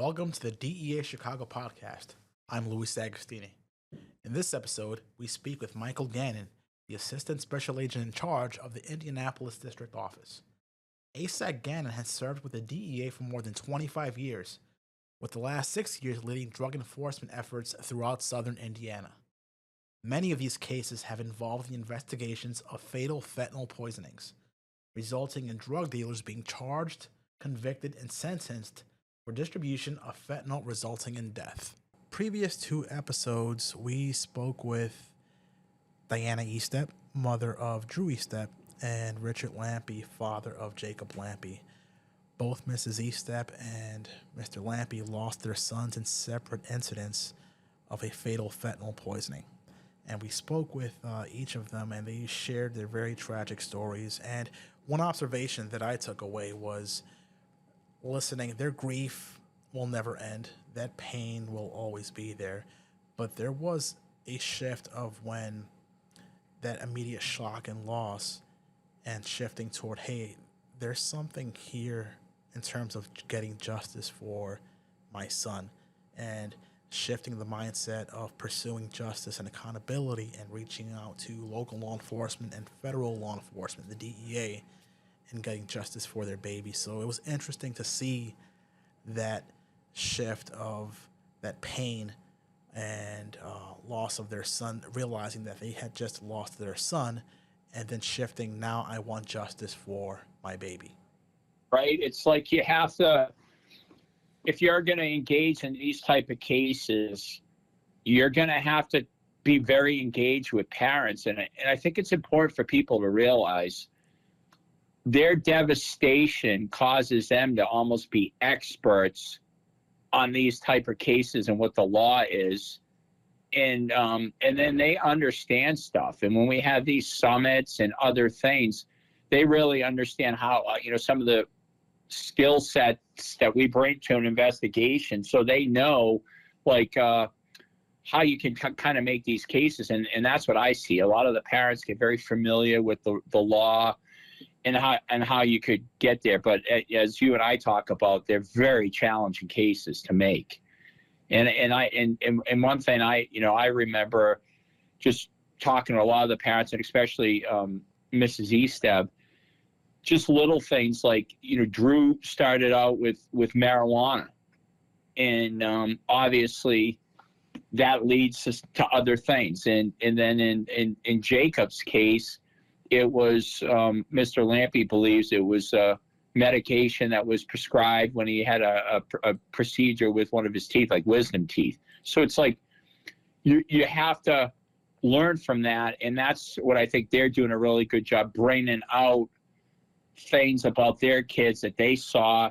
Welcome to the DEA Chicago Podcast. I'm Louis Agostini. In this episode, we speak with Michael Gannon, the Assistant Special Agent in charge of the Indianapolis District Office. ASAC Gannon has served with the DEA for more than 25 years, with the last 6 years leading drug enforcement efforts throughout southern Indiana. Many of these cases have involved the investigations of fatal fentanyl poisonings, resulting in drug dealers being charged, convicted, and sentenced for distribution of fentanyl resulting in death. Previous two episodes, we spoke with Diana Estep, mother of Drew Estep, and Richard Lampe, father of Jacob Lampe. Both Mrs. Estep and Mr. Lampe lost their sons in separate incidents of a fatal fentanyl poisoning. And we spoke with each of them, and they shared their very tragic stories. And one observation that I took away was listening, their grief will never end. That pain will always be there. But there was a shift of when that immediate shock and loss and shifting toward, hey, there's something here in terms of getting justice for my son, and shifting the mindset of pursuing justice and accountability and reaching out to local law enforcement and federal law enforcement, the DEA, and getting justice for their baby. So it was interesting to see that shift of that pain and loss of their son, realizing that they had just lost their son, and then shifting, now I want justice for my baby. Right? It's like you have to, if you're going to engage in these type of cases, you're going to have to be very engaged with parents. And I think it's important for people to realize their devastation causes them to almost be experts on these type of cases and what the law is. And then they understand stuff. And when we have these summits and other things, they really understand how, some of the skill sets that we bring to an investigation. So they know, how you can kind of make these cases. And that's what I see. A lot of the parents get very familiar with the law and how you could get there. But as you and I talk about, they're very challenging cases to make. And one thing I remember just talking to a lot of the parents, and especially Mrs. Estep, just little things like, Drew started out with marijuana, and obviously that leads to other things. And then in Jacob's case, it was Mr. Lampe believes it was medication that was prescribed when he had a procedure with one of his teeth, like wisdom teeth. So it's like you have to learn from that, and that's what I think they're doing a really good job, bringing out things about their kids that they saw.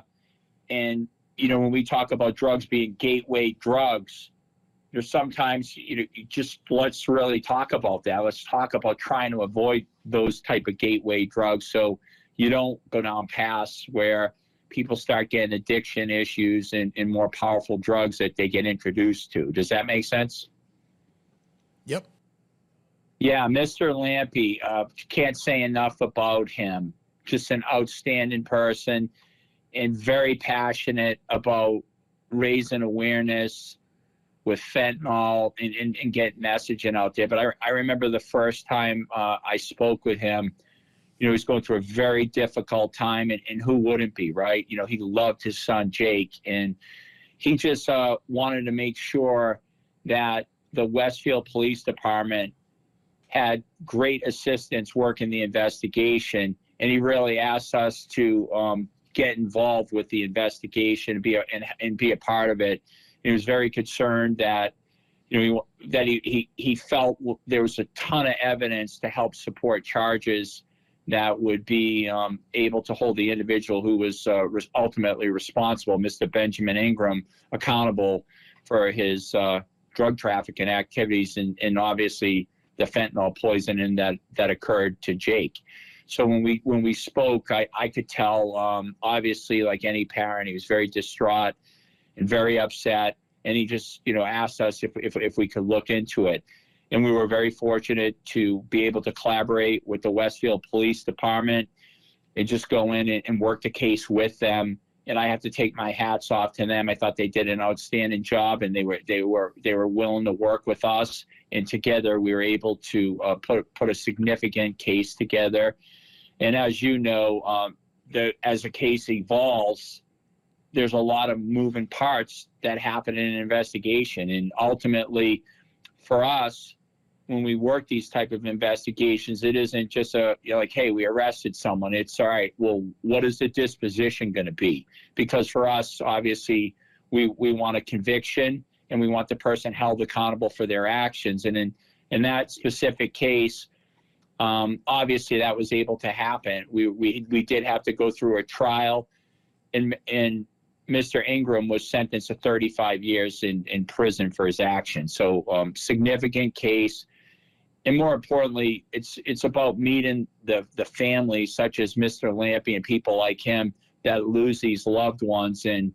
And when we talk about drugs being gateway drugs, there's sometimes just let's really talk about that. Let's talk about trying to avoid those type of gateway drugs, so you don't go down paths where people start getting addiction issues and more powerful drugs that they get introduced to. Does that make sense? Yep. Yeah, Mr. Lampe, can't say enough about him. Just an outstanding person and very passionate about raising awareness with fentanyl and get messaging out there. But I remember the first time I spoke with him, he was going through a very difficult time, and who wouldn't be, right? He loved his son, Jake, and he just wanted to make sure that the Westfield Police Department had great assistance working the investigation, and he really asked us to get involved with the investigation and be a part of it. He was very concerned that he felt there was a ton of evidence to help support charges that would be able to hold the individual who was ultimately responsible, Mr. Benjamin Ingram, accountable for his drug trafficking activities and obviously the fentanyl poisoning that occurred to Jake. So when we spoke, I could tell, obviously, like any parent, he was very distraught and very upset. And he just, asked us if we could look into it. And we were very fortunate to be able to collaborate with the Westfield Police Department and just go in and work the case with them and I have to take my hats off to them. I thought they did an outstanding job, and they were willing to work with us. And together, we were able to put a significant case together. And as you know, as a case evolves, there's a lot of moving parts that happen in an investigation. And ultimately, for us, when we work these type of investigations, it isn't just like, hey, we arrested someone. It's all right, well, what is the disposition going to be? Because for us, obviously, we want a conviction, and we want the person held accountable for their actions. And in that specific case, obviously that was able to happen. We did have to go through a trial, and Mr. Ingram was sentenced to 35 years in prison for his actions. So significant case. And more importantly, it's about meeting the families such as Mr. Lampy and people like him that lose these loved ones. And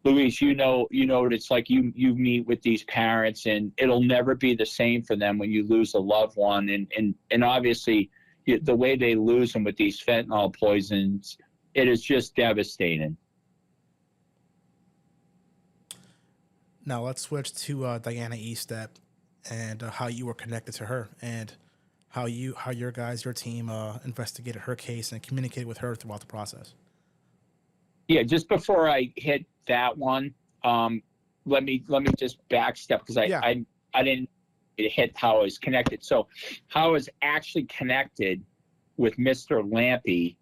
Luis, you know what it's like. You meet with these parents, and it'll never be the same for them when you lose a loved one. And obviously, the way they lose them with these fentanyl poisons, it is just devastating. Now let's switch to Diana Estep and how you were connected to her, and how your team investigated her case and communicated with her throughout the process. Yeah, just before I hit that one, let me just backstep, because I didn't hit how I was connected. So how I was actually connected with Mr. Lampy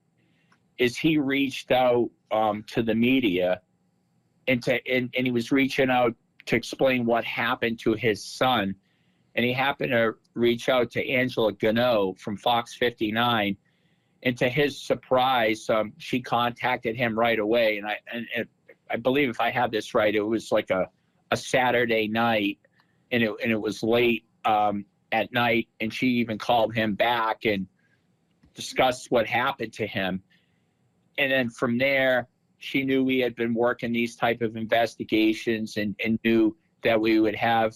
is he reached out to the media, and he was reaching out to explain what happened to his son. And he happened to reach out to Angela Gano from Fox 59. And to his surprise, she contacted him right away. And I believe, if I have this right, it was like a Saturday night, and it was late at night. And she even called him back and discussed what happened to him. And then from there, she knew we had been working these type of investigations, and knew that we would have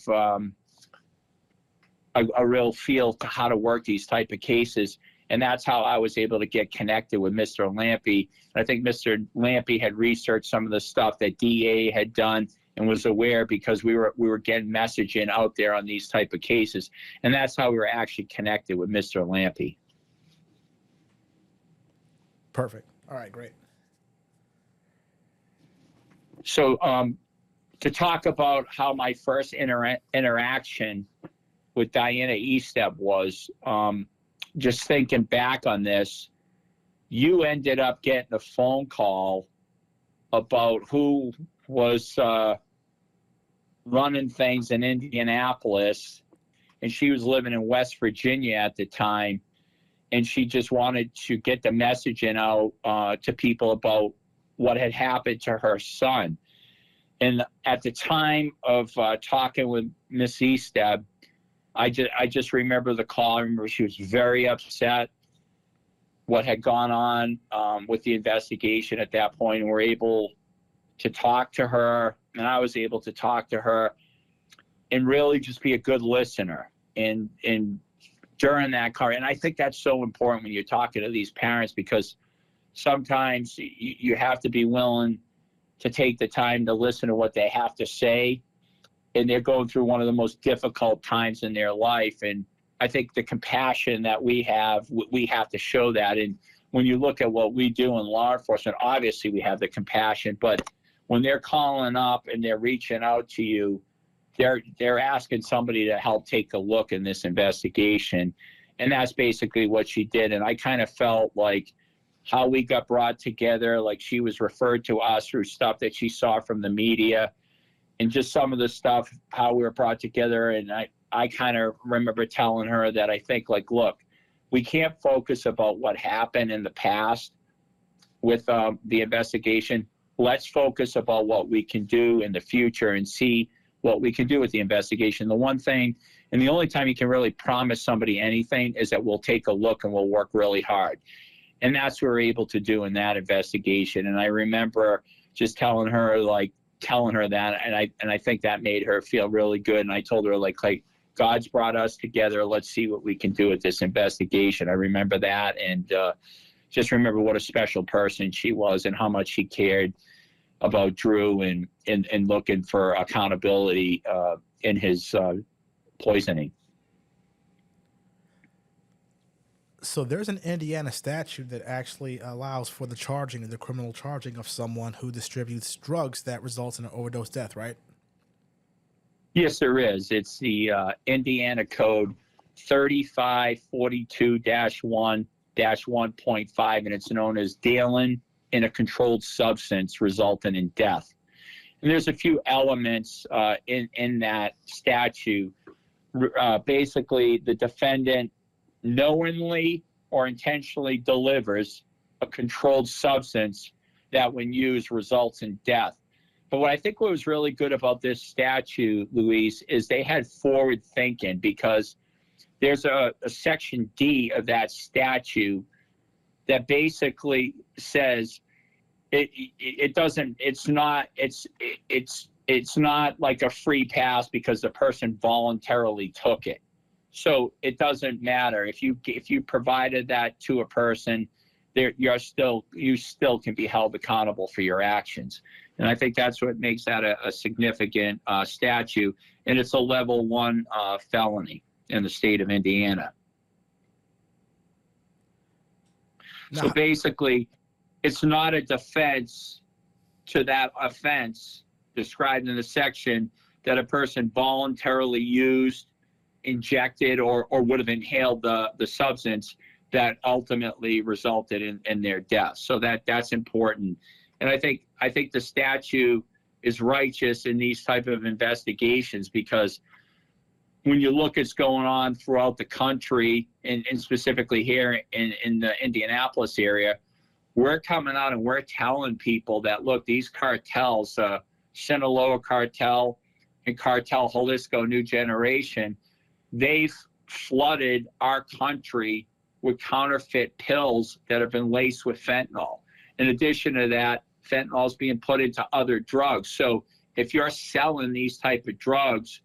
a real feel to how to work these type of cases. And that's how I was able to get connected with Mr. Lampy. I think Mr. Lampy had researched some of the stuff that DEA had done, and was aware, because we were getting messaging out there on these type of cases. And that's how we were actually connected with Mr. Lampy. Perfect. All right, great. So to talk about how my first interaction with Diana Estep was, just thinking back on this, you ended up getting a phone call about who was running things in Indianapolis, and she was living in West Virginia at the time, and she just wanted to get the messaging out to people about what had happened to her son. And at the time of talking with Miss Estep, I just remember the call. I remember she was very upset what had gone on with the investigation at that point, and we're able to talk to her, and I was able to talk to her and really just be a good listener. And during that call, and I think that's so important when you're talking to these parents, because sometimes you have to be willing to take the time to listen to what they have to say. And they're going through one of the most difficult times in their life. And I think the compassion that we have to show that. And when you look at what we do in law enforcement, obviously we have the compassion, but when they're calling up and they're reaching out to you, they're asking somebody to help take a look in this investigation. And that's basically what she did. And I kind of felt like how we got brought together, like she was referred to us through stuff that she saw from the media, and just some of the stuff, how we were brought together. And I kind of remember telling her that I think, like, look, we can't focus about what happened in the past with the investigation. Let's focus about what we can do in the future and see what we can do with the investigation. The one thing, and the only time you can really promise somebody anything, is that we'll take a look and we'll work really hard. And that's what we're able to do in that investigation. And I remember just telling her that, and I think that made her feel really good. And I told her, like God's brought us together. Let's see what we can do with this investigation. I remember that, and just remember what a special person she was and how much she cared. about Drew and looking for accountability in his poisoning. So there's an Indiana statute that actually allows for the criminal charging of someone who distributes drugs that results in an overdose death, right? Yes, there is. It's the Indiana Code 3542-1-1.5, and it's known as dealing in a controlled substance resulting in death. And there's a few elements in that statute. Basically, the defendant knowingly or intentionally delivers a controlled substance that, when used, results in death. But what I think was really good about this statute, Luis, is they had forward thinking, because there's a section D of that statute that basically says it's not like a free pass because the person voluntarily took it. So it doesn't matter if you provided that to a person, you still can be held accountable for your actions. And I think that's what makes that a significant statute. And it's a level 1 felony in the state of Indiana. So basically, it's not a defense to that offense described in the section that a person voluntarily used, injected, or would have inhaled the substance that ultimately resulted in their death. So that's important. And I think the statute is righteous in these type of investigations, because when you look at what's going on throughout the country, and specifically here in the Indianapolis area, we're coming out and we're telling people that, look, these cartels, Sinaloa cartel and Cartel Jalisco New Generation, they've flooded our country with counterfeit pills that have been laced with fentanyl. In addition to that, fentanyl is being put into other drugs. So if you're selling these type of drugs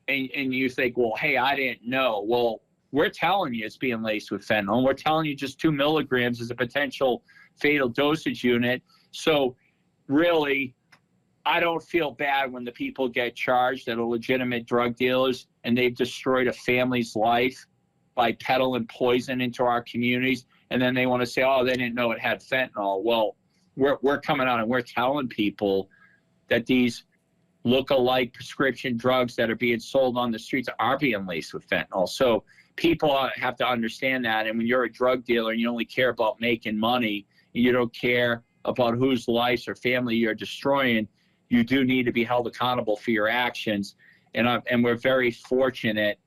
and you think, well, hey, I didn't know. Well, we're telling you it's being laced with fentanyl. And we're telling you just 2 milligrams is a potential fatal dosage unit. So really, I don't feel bad when the people get charged that are legitimate drug dealers and they've destroyed a family's life by peddling poison into our communities. And then they want to say, oh, they didn't know it had fentanyl. Well, we're coming out and we're telling people that these look-alike prescription drugs that are being sold on the streets are being laced with fentanyl. So people have to understand that. And when you're a drug dealer and you only care about making money, and you don't care about whose lives or family you're destroying, you do need to be held accountable for your actions. And we're very fortunate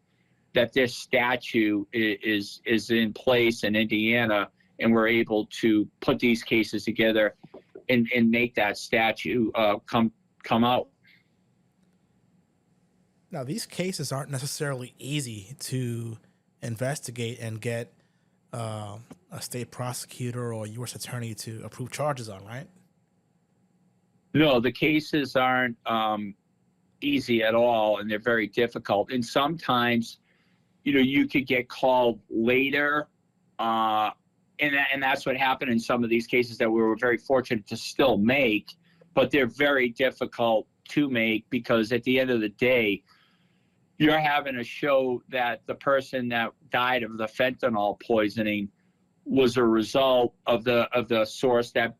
that this statute is in place in Indiana, and we're able to put these cases together and make that statute come out. Now, these cases aren't necessarily easy to investigate and get a state prosecutor or U.S. attorney to approve charges on, right? No, the cases aren't easy at all, and they're very difficult. And sometimes, you could get called later, and that's what happened in some of these cases that we were very fortunate to still make, but they're very difficult to make, because at the end of the day, you're having to show that the person that died of the fentanyl poisoning was a result of the source that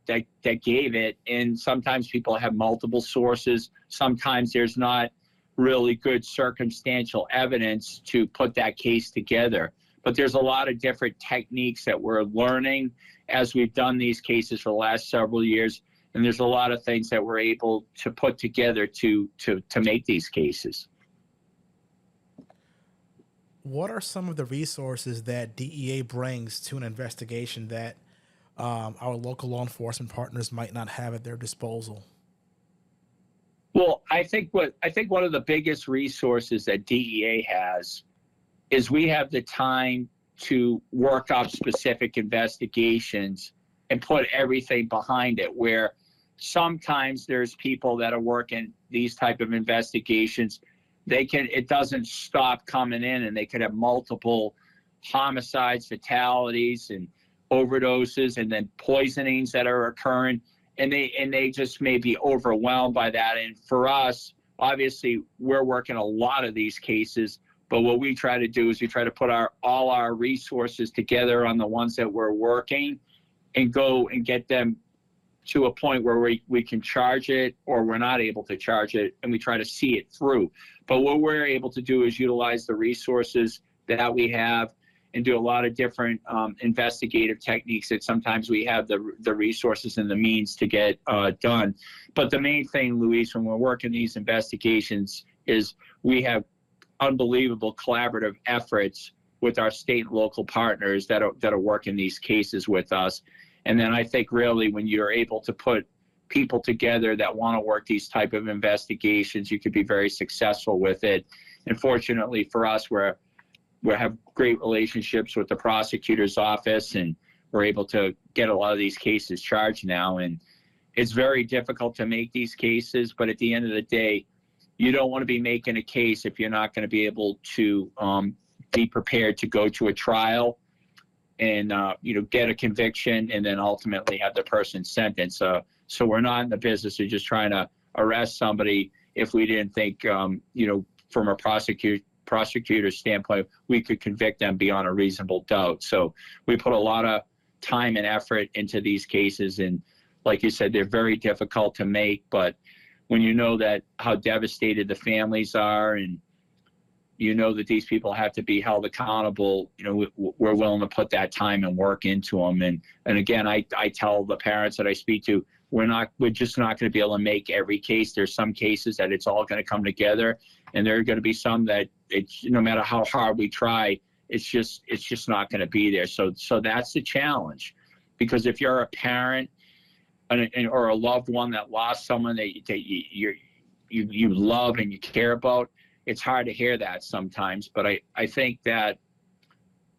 gave it. And sometimes people have multiple sources. Sometimes there's not really good circumstantial evidence to put that case together. But there's a lot of different techniques that we're learning as we've done these cases for the last several years. And there's a lot of things that we're able to put together to make these cases. What are some of the resources that DEA brings to an investigation that our local law enforcement partners might not have at their disposal? Well, I think one of the biggest resources that DEA has is we have the time to work up specific investigations and put everything behind it, where sometimes there's people that are working these type of investigations. It doesn't stop coming in, and they could have multiple homicides, fatalities, and overdoses, and then poisonings that are occurring. and they just may be overwhelmed by that. And for us, obviously, we're working a lot of these cases, but what we try to do is we try to put all our resources together on the ones that we're working and go and get them to a point where we can charge it or we're not able to charge it, and we try to see it through. But what we're able to do is utilize the resources that we have and do a lot of different investigative techniques that sometimes we have the resources and the means to get done. But the main thing, Luis, when we're working these investigations is we have unbelievable collaborative efforts with our state and local partners that are working these cases with us. And then I think really when you're able to put people together that want to work these type of investigations, you could be very successful with it. And fortunately for us, we have great relationships with the prosecutor's office, and we're able to get a lot of these cases charged now. And it's very difficult to make these cases, but at the end of the day, you don't want to be making a case if you're not going to be able to be prepared to go to a trial and get a conviction and then ultimately have the person sentenced. So we're not in the business of just trying to arrest somebody if we didn't think, from a prosecutor's standpoint, we could convict them beyond a reasonable doubt. So we put a lot of time and effort into these cases, and like you said, they're very difficult to make. But when you know that how devastated the families are, and you know that these people have to be held accountable, we're willing to put that time and work into them. And again, I tell the parents that I speak to, we're just not going to be able to make every case. There's some cases that it's all going to come together, and there are going to be some that it's, no matter how hard we try, it's just not going to be there. So that's the challenge, because if you're a parent or a loved one that lost someone that you love and you care about, it's hard to hear that sometimes. But I think that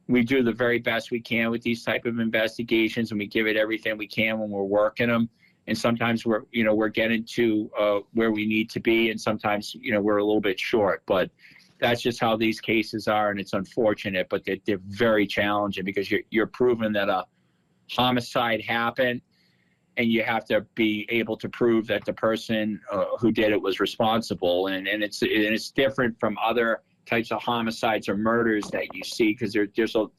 we do the very best we can with these type of investigations, and we give it everything we can when we're working them. And sometimes we're getting to where we need to be, and sometimes we're a little bit short. But that's just how these cases are, and it's unfortunate, but they're very challenging, because you're proving that a homicide happened, and you have to be able to prove that the person who did it was responsible. And it's different from other types of homicides or murders that you see, because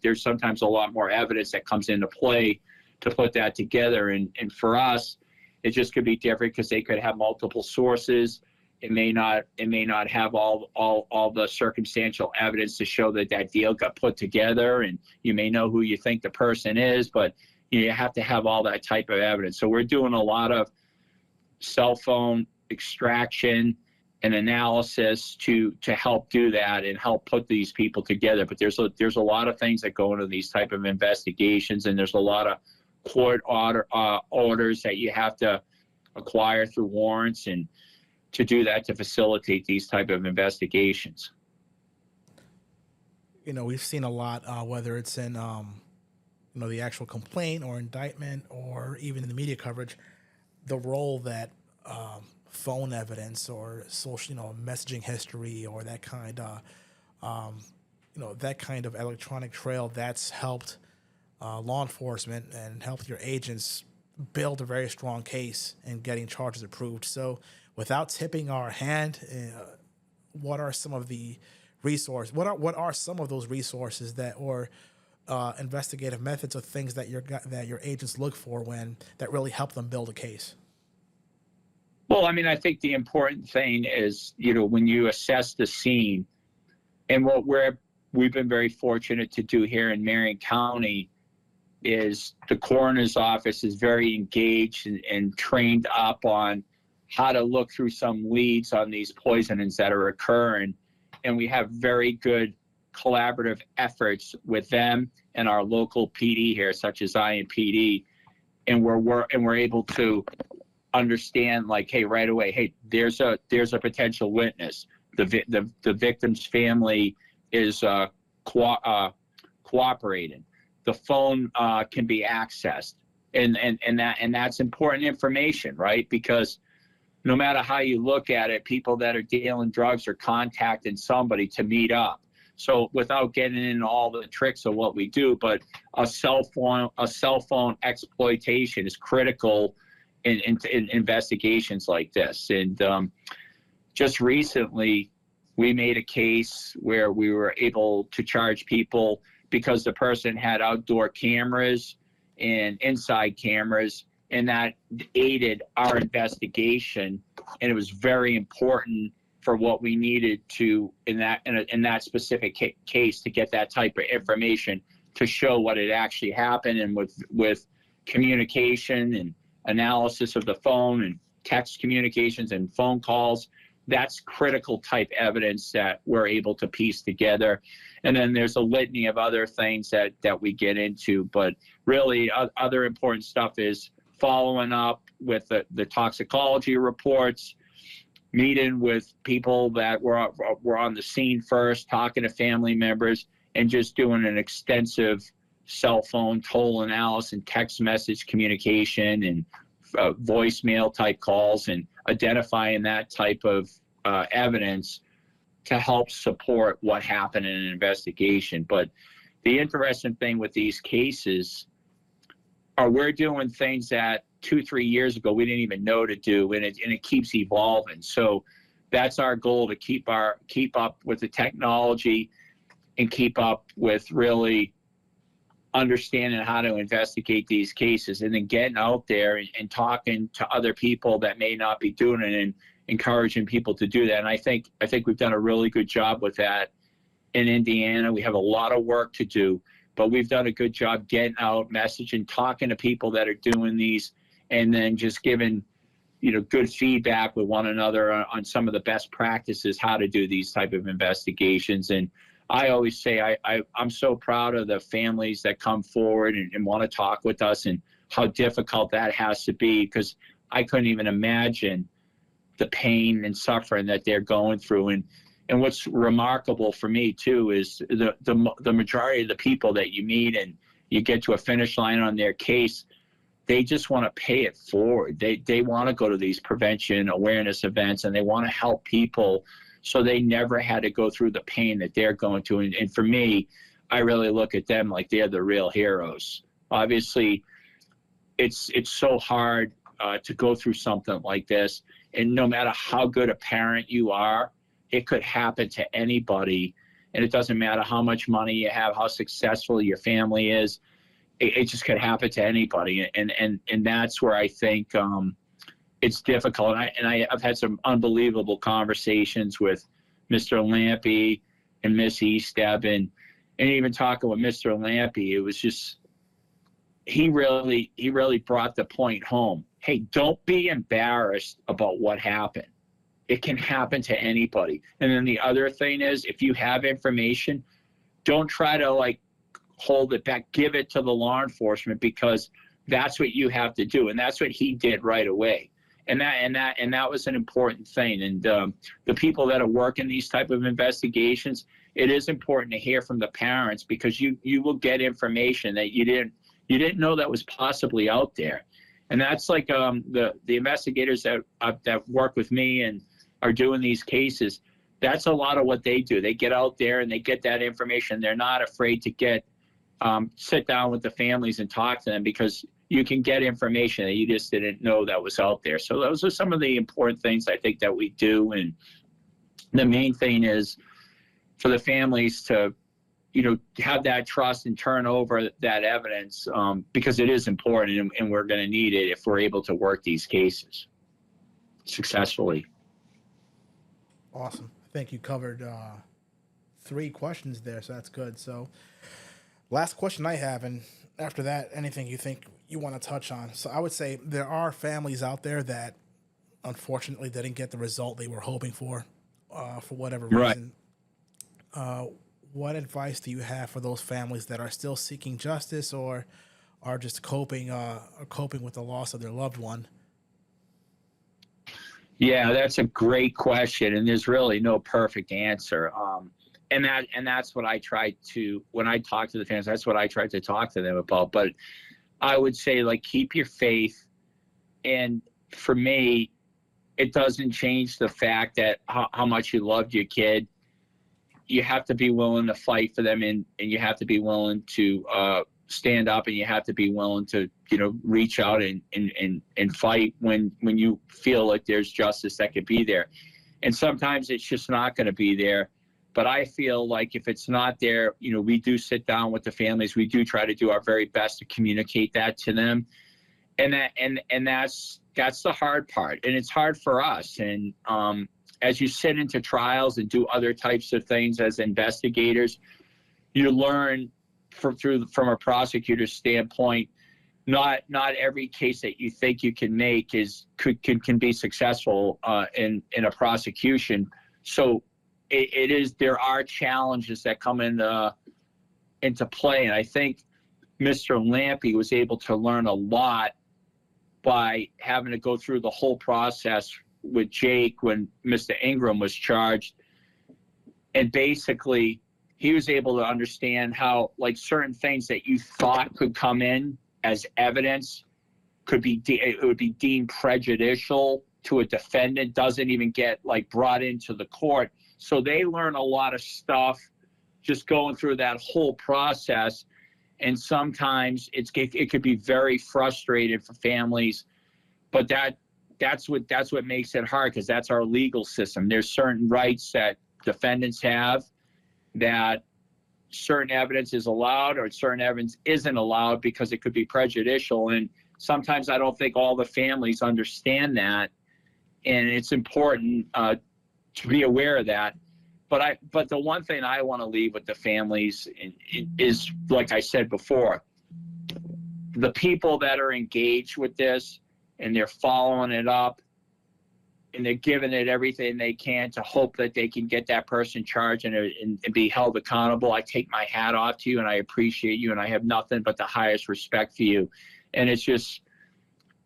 there's sometimes a lot more evidence that comes into play to put that together. And for us, it just could be different because they could have multiple sources. It may not have all the circumstantial evidence to show that deal got put together, and you may know who you think the person is, but you have to have all that type of evidence. So we're doing a lot of cell phone extraction and analysis to help do that and help put these people together. But there's a lot of things that go into these type of investigations, and there's a lot of court orders that you have to acquire through warrants, and to do that to facilitate these type of investigations. We've seen a lot, whether it's in the actual complaint or indictment, or even in the media coverage, the role that phone evidence or social, messaging history, or that kind of electronic trail that's helped law enforcement and helped your agents build a very strong case in getting charges approved. So without tipping our hand, what are some of the resources? What are some of those resources or investigative methods or things that your agents look for that really help them build a case? Well, I think the important thing is, when you assess the scene, and what we've been very fortunate to do here in Marion County is the coroner's office is very engaged and trained up on how to look through some leads on these poisonings that are occurring. And we have very good collaborative efforts with them and our local PD here, such as IMPD. And we're able to understand, like, hey, right away, hey, there's a potential witness. The victim's family is cooperating. The phone can be accessed, and that's important information, right? Because no matter how you look at it, people that are dealing drugs are contacting somebody to meet up. So without getting into all the tricks of what we do, but a cell phone exploitation is critical in investigations like this. And just recently, we made a case where we were able to charge people because the person had outdoor cameras and inside cameras, and that aided our investigation. And it was very important for what we needed to in that specific case to get that type of information to show what had actually happened. And with communication and analysis of the phone and text communications and phone calls, that's critical type evidence that we're able to piece together. And then there's a litany of other things that we get into, but really other important stuff is following up with the toxicology reports, meeting with people that were on the scene first, talking to family members, and just doing an extensive cell phone toll analysis and text message communication and voicemail type calls, and identifying that type of evidence to help support what happened in an investigation. But the interesting thing with these cases are we're doing things that 2-3 years ago we didn't even know to do, and it keeps evolving. So that's our goal, to keep up with the technology and keep up with really understanding how to investigate these cases, and then getting out there and talking to other people that may not be doing it, and encouraging people to do that. And I think we've done a really good job with that in Indiana. We have a lot of work to do, but we've done a good job getting out, messaging, talking to people that are doing these, and then just giving good feedback with one another on some of the best practices, how to do these type of investigations. And I always say I'm so proud of the families that come forward and want to talk with us, and how difficult that has to be, because I couldn't even imagine the pain and suffering that they're going through. And what's remarkable for me too is the majority of the people that you meet and you get to a finish line on their case, they just want to pay it forward. They want to go to these prevention awareness events, and they want to help people, so they never had to go through the pain that they're going to. And for me, I really look at them like they're the real heroes. Obviously, it's so hard to go through something like this. And no matter how good a parent you are, it could happen to anybody. And it doesn't matter how much money you have, how successful your family is. It just could happen to anybody. And that's where I think it's difficult. And I've had some unbelievable conversations with Mr. Lampy and Miss Esteb, and even talking with Mr. Lampy, it was just, he really brought the point home. Hey, don't be embarrassed about what happened. It can happen to anybody. And then the other thing is, if you have information, don't try to hold it back. Give it to the law enforcement, because that's what you have to do. And that's what he did right away. And that was an important thing. And the people that are working these type of investigations, it is important to hear from the parents, because you will get information that you didn't know that was possibly out there. And that's like the investigators that work with me and are doing these cases. That's a lot of what they do. They get out there and they get that information. They're not afraid to sit down with the families and talk to them, because you can get information that you just didn't know that was out there. So those are some of the important things I think that we do. And the main thing is for the families to have that trust and turn over that evidence, because it is important, and we're going to need it if we're able to work these cases successfully. Awesome. I think you covered 3 questions there, so that's good. So last question I have, and after that, anything you think you want to touch on. So I would say there are families out there that unfortunately didn't get the result they were hoping for whatever reason. Right. What advice do you have for those families that are still seeking justice, or are just coping with the loss of their loved one? Yeah, that's a great question, and there's really no perfect answer. And that's what I try to, when I talk to the families, that's what I try to talk to them about. But I would say, keep your faith. And for me, it doesn't change the fact that how much you loved your kid. You have to be willing to fight for them, and you have to be willing to stand up, and you have to be willing to reach out and fight when you feel like there's justice that could be there. And sometimes it's just not going to be there. But I feel like if it's not there, we do sit down with the families. We do try to do our very best to communicate that to them. And that's the hard part. And it's hard for us. And as you sit into trials and do other types of things as investigators, you learn from a prosecutor's standpoint, not every case that you think you can make can be successful in a prosecution. So there are challenges that come into play. And I think Mr. Lampe was able to learn a lot by having to go through the whole process with Jake when Mr. Ingram was charged. And basically, he was able to understand how, like, certain things that you thought could come in as evidence it would be deemed prejudicial to a defendant, doesn't even get, like, brought into the court. So they learn a lot of stuff just going through that whole process. And sometimes it could be very frustrating for families, but that's what makes it hard, because that's our legal system. There's certain rights that defendants have, that certain evidence is allowed or certain evidence isn't allowed because it could be prejudicial. And sometimes I don't think all the families understand that, and it's important to be aware of that. But the one thing I want to leave with the families is, like I said before, the people that are engaged with this and they're following it up and they're giving it everything they can to hope that they can get that person charged and be held accountable. I take my hat off to you, and I appreciate you, and I have nothing but the highest respect for you. And it's just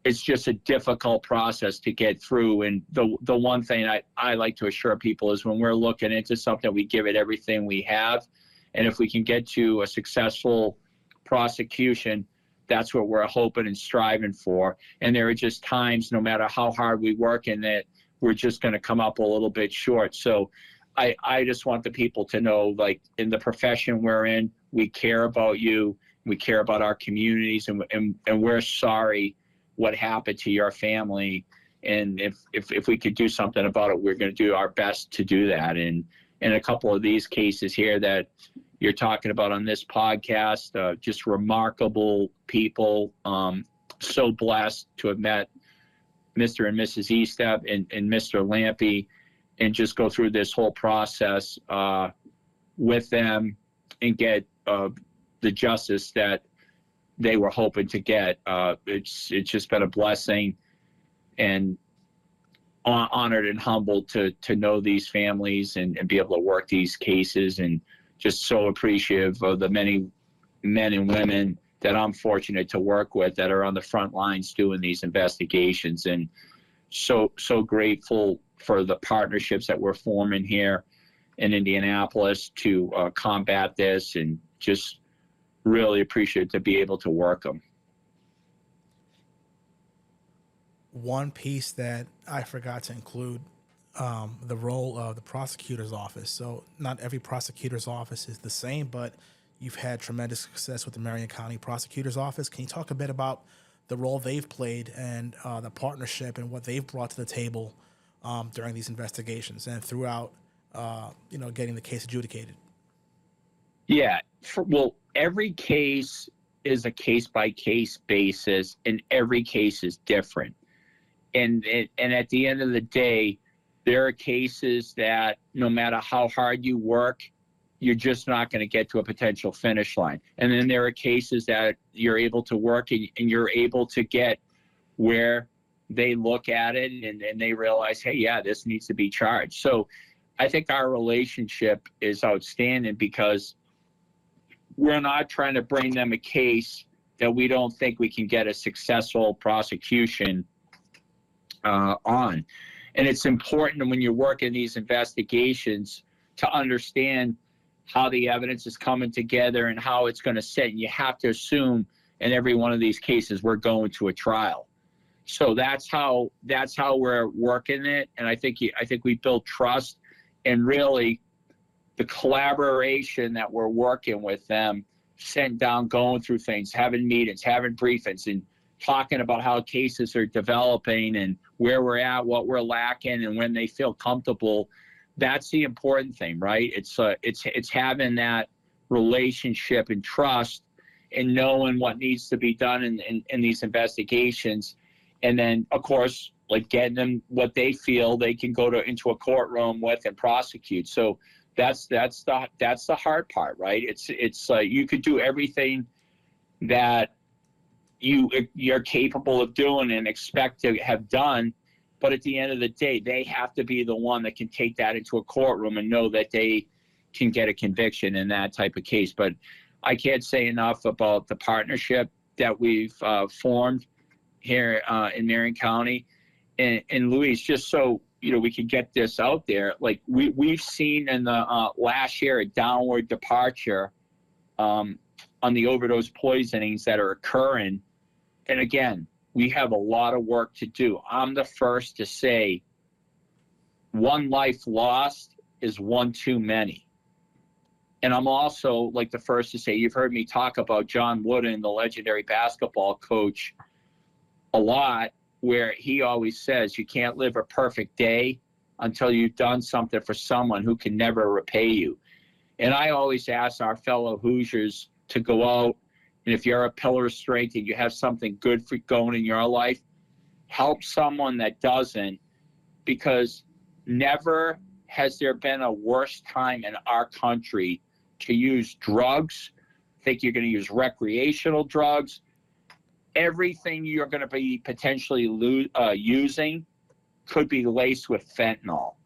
a difficult process to get through. And the one thing I like to assure people is, when we're looking into something, we give it everything we have. And if we can get to a successful prosecution, that's what we're hoping and striving for. And there are just times, no matter how hard we work in it, we're just going to come up a little bit short. So I just want the people to know, like, in the profession we're in, we care about you, we care about our communities, and we're sorry what happened to your family. And if we could do something about it, we're going to do our best to do that. And in a couple of these cases here that you're talking about on this podcast, just remarkable people, so blessed to have met Mr. and Mrs. Estep and Mr. Lampe, and just go through this whole process with them and get the justice that they were hoping to get. It's just been a blessing, and honored and humbled to know these families and be able to work these cases, and just so appreciative of the many men and women that I'm fortunate to work with that are on the front lines doing these investigations, and so grateful for the partnerships that we're forming here in Indianapolis to combat this, and just really appreciate to be able to work them. One piece that I forgot to include, the role of the prosecutor's office. So not every prosecutor's office is the same, but you've had tremendous success with the Marion County Prosecutor's Office. Can you talk a bit about the role they've played and the partnership and what they've brought to the table during these investigations and throughout, getting the case adjudicated? Yeah, well, every case is a case-by-case basis, and every case is different. And at the end of the day, there are cases that no matter how hard you work, you're just not going to get to a potential finish line. And then there are cases that you're able to work and you're able to get where they look at it and they realize, hey, yeah, this needs to be charged. So I think our relationship is outstanding, because we're not trying to bring them a case that we don't think we can get a successful prosecution on. And it's important when you're working these investigations to understand how the evidence is coming together and how it's going to sit. And you have to assume in every one of these cases we're going to a trial. So that's how we're working it. And I think we build trust, and really the collaboration that we're working with them sitting down, going through things, having meetings, having briefings, and talking about how cases are developing and where we're at, what we're lacking, and when they feel comfortable. That's the important thing, right? It's having that relationship and trust and knowing what needs to be done in these investigations. And then, of course, like getting them what they feel they can go into a courtroom with and prosecute. So that's the hard part, right? It's you could do everything that you're capable of doing and expect to have done, but at the end of the day, they have to be the one that can take that into a courtroom and know that they can get a conviction in that type of case. But I can't say enough about the partnership that we've formed here in Marion County. And Luis, just so we can get this out there, like we've seen in the last year a downward departure on the overdose poisonings that are occurring. And again, we have a lot of work to do. I'm the first to say one life lost is one too many. And I'm also like the first to say, you've heard me talk about John Wooden, the legendary basketball coach, a lot, where he always says you can't live a perfect day until you've done something for someone who can never repay you. And I always ask our fellow Hoosiers to go out, and if you're a pillar of strength and you have something good for going in your life, help someone that doesn't, because never has there been a worse time in our country to use drugs. Think you're going to use recreational drugs. Everything you're going to be potentially using could be laced with fentanyl.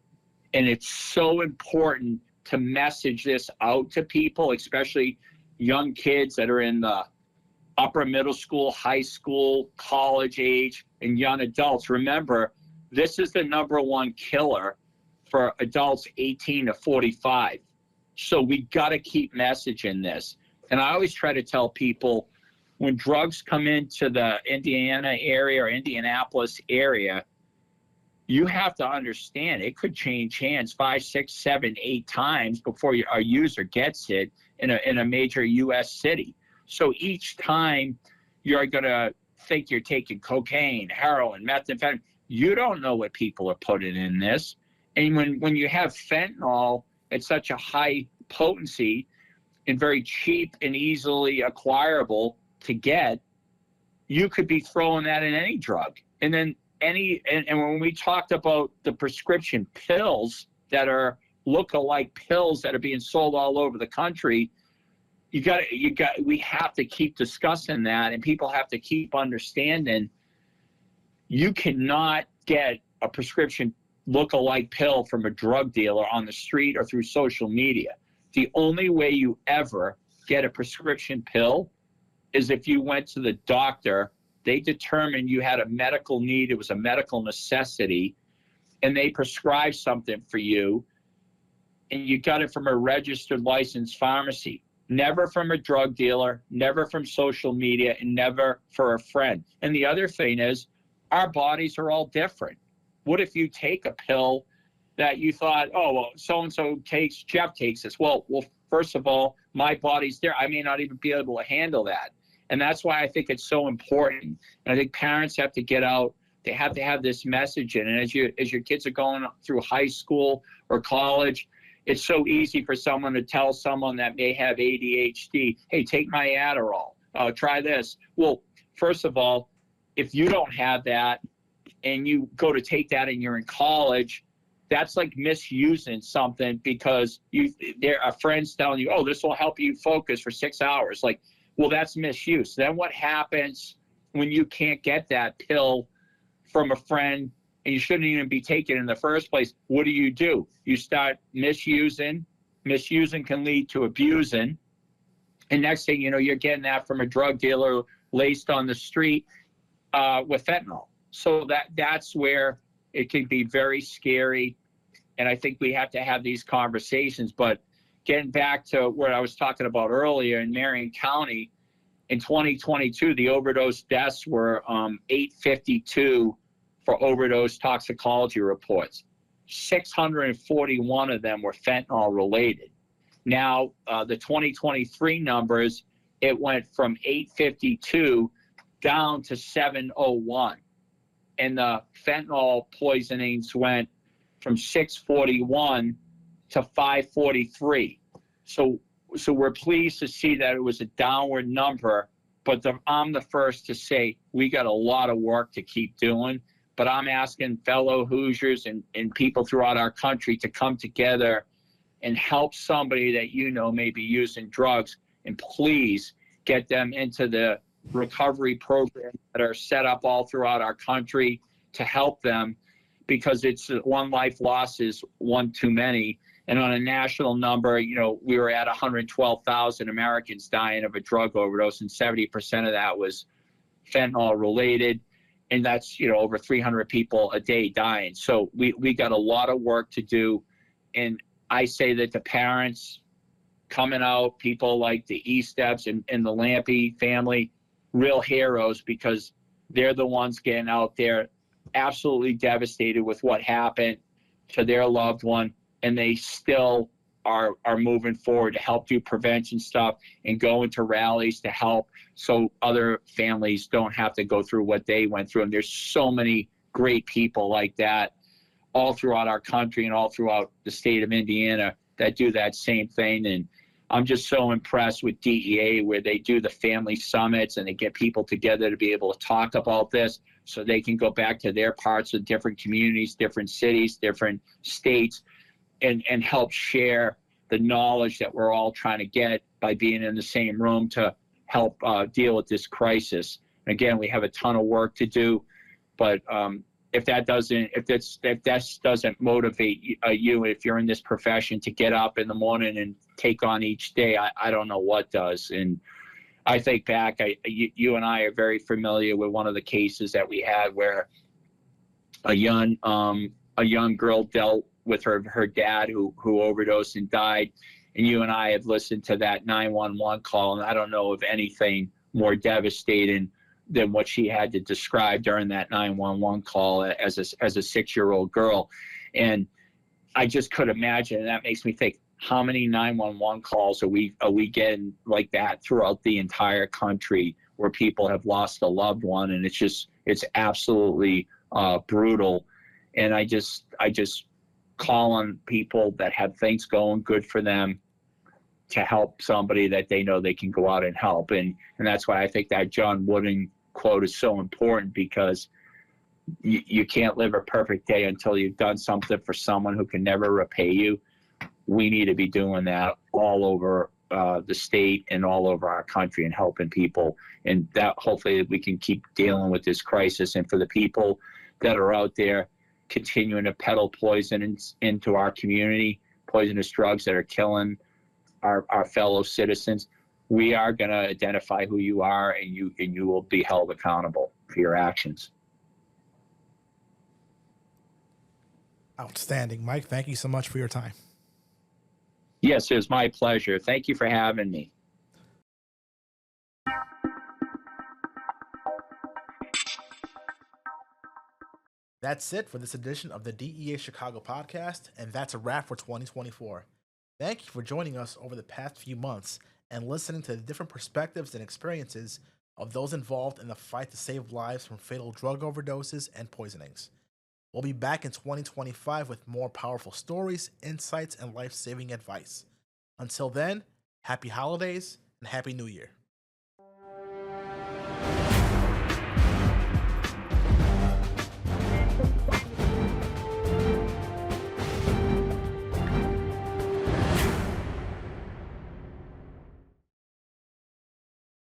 And it's so important to message this out to people, especially young kids that are in the upper middle school, high school, college age, and young adults. Remember, this is the #1 killer for adults 18 to 45. So we got to keep messaging this. And I always try to tell people, when drugs come into the Indiana area or Indianapolis area, you have to understand it could change hands 5, 6, 7, 8 times before a user gets it in a major U.S. city. So each time you're going to think you're taking cocaine, heroin, methamphetamine, you don't know what people are putting in this. And when you have fentanyl at such a high potency and very cheap and easily acquirable to get, you could be throwing that in any drug. And then and when we talked about the prescription pills that are look-alike pills that are being sold all over the country, we have to keep discussing that, and people have to keep understanding you cannot get a prescription look-alike pill from a drug dealer on the street or through social media. The only way you ever get a prescription pill is if you went to the doctor, they determined you had a medical need, it was a medical necessity, and they prescribed something for you, and you got it from a registered licensed pharmacy. Never from a drug dealer, never from social media, and never for a friend. And the other thing is, our bodies are all different. What if you take a pill that you thought, oh, well, so-and-so Jeff takes this. Well, first of all, my body's there. I may not even be able to handle that. And that's why I think it's so important. And I think parents have to get out. They have to have this message in. And as your kids are going through high school or college, it's so easy for someone to tell someone that may have ADHD, hey, take my Adderall, try this. Well, first of all, if you don't have that and you go to take that and you're in college, that's like misusing something because there are friends telling you, oh, this will help you focus for 6 hours. Like, well, that's misuse. Then what happens when you can't get that pill from a friend and you shouldn't even be taking it in the first place? What do? You start misusing. Misusing can lead to abusing. And next thing you know, you're getting that from a drug dealer laced on the street with fentanyl. So that's where it can be very scary. And I think we have to have these conversations. But getting back to what I was talking about earlier, in Marion County, in 2022, the overdose deaths were 852 for overdose toxicology reports. 641 of them were fentanyl related. Now, the 2023 numbers it went from 852 down to 701. And the fentanyl poisonings went from 641 to 543. So we're pleased to see that it was a downward number, but I'm the first to say we got a lot of work to keep doing. But I'm asking fellow Hoosiers and people throughout our country to come together and help somebody that may be using drugs, and please get them into the recovery programs that are set up all throughout our country to help them, because it's one life lost is one too many. And on a national number, we were at 112,000 Americans dying of a drug overdose, and 70% of that was fentanyl related. And that's, over 300 people a day dying. So we got a lot of work to do. And I say that the parents coming out, people like the E-Steps and the Lampe family, real heroes, because they're the ones getting out there absolutely devastated with what happened to their loved one. And they still are moving forward to help do prevention stuff and go into rallies to help so other families don't have to go through what they went through. And there's so many great people like that all throughout our country and all throughout the state of Indiana that do that same thing. And I'm just so impressed with DEA, where they do the family summits and they get people together to be able to talk about this so they can go back to their parts of different communities, different cities, different states, and help share the knowledge that we're all trying to get by being in the same room to help deal with this crisis. Again, we have a ton of work to do, but if that doesn't motivate you, if you're in this profession, to get up in the morning and take on each day, I don't know what does. And I think back, you and I are very familiar with one of the cases that we had where a young girl dealt with her dad who overdosed and died. And you and I have listened to that 911 call, and I don't know of anything more devastating than what she had to describe during that 911 call as a 6-year-old girl. And I just could imagine, and that makes me think, how many 911 calls are we getting like that throughout the entire country, where people have lost a loved one, and it's absolutely brutal. And I just call on people that have things going good for them to help somebody that they know they can go out and help. And that's why I think that John Wooden quote is so important, because you can't live a perfect day until you've done something for someone who can never repay you. We need to be doing that all over the state and all over our country and helping people. And that hopefully we can keep dealing with this crisis. And for the people that are out there continuing to peddle poisons into our community, poisonous drugs that are killing our fellow citizens, we are going to identify who you are, and you will be held accountable for your actions. Outstanding. Mike, thank you so much for your time. Yes, it was my pleasure. Thank you for having me. That's it for this edition of the DEA Chicago Podcast, and that's a wrap for 2024. Thank you for joining us over the past few months and listening to the different perspectives and experiences of those involved in the fight to save lives from fatal drug overdoses and poisonings. We'll be back in 2025 with more powerful stories, insights, and life-saving advice. Until then, happy holidays and happy new year.